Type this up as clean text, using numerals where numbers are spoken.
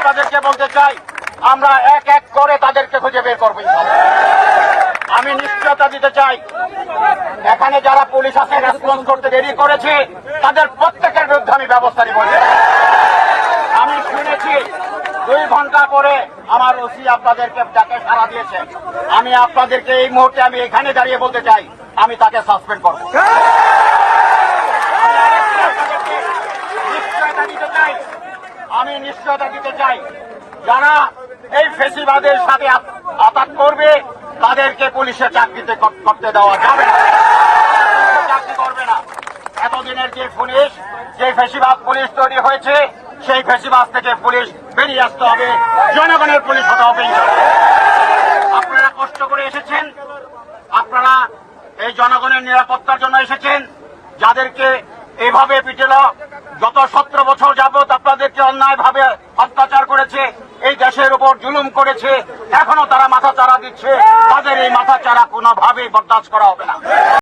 আপনাদেরকে বলতে চাই, আমরা এক এক করে তাদেরকে খুঁজে বের করবো। আমি নিশ্চয়তা দিতে চাই, এখানে যারা পুলিশ আছে রেসপন্স করতে দেরি করেছে তাদের প্রত্যেকের বিরুদ্ধে আমি ব্যবস্থা নিব। আমি শুনেছি 2 ঘন্টা পরে আমার ওসি আপনাদেরকে ডাকে সাড়া দিয়েছে। আমি আপনাদেরকে এই মুহূর্তে আমি এখানে দাঁড়িয়ে বলতে চাই, আমি তাকে সাসপেন্ড করব। আমি নিশ্চয়তা দিতে চাই, যারা এই ফেসিবাদের সাথে আঘাত করবে তাদেরকে পুলিশের চাকরিতে করতে দেওয়া যাবে না, চাকরি করবে না। এতদিনের যে পুলিশ, যে ফেসিবাদ পুলিশ তৈরি হয়েছে, সেই ফেসিবাদ থেকে পুলিশ বেরিয়ে আসতে হবে, জনগণের পুলিশ হতে হবে। আপনারা কষ্ট করে এসেছেন, আপনারা এই জনগণের নিরাপত্তার জন্য এসেছেন। যাদেরকে এইভাবে পিটেল, গত 17 বছর যাবৎ আপনাদেরকে অন্যায়ভাবে অত্যাচার করেছে, এই দেশের উপর জুলুম করেছে, এখনো তারা মাথা চাড়া দিচ্ছে, তাদের এই মাথা চাড়া কোনোভাবেই বরদাস্ত করা হবে না।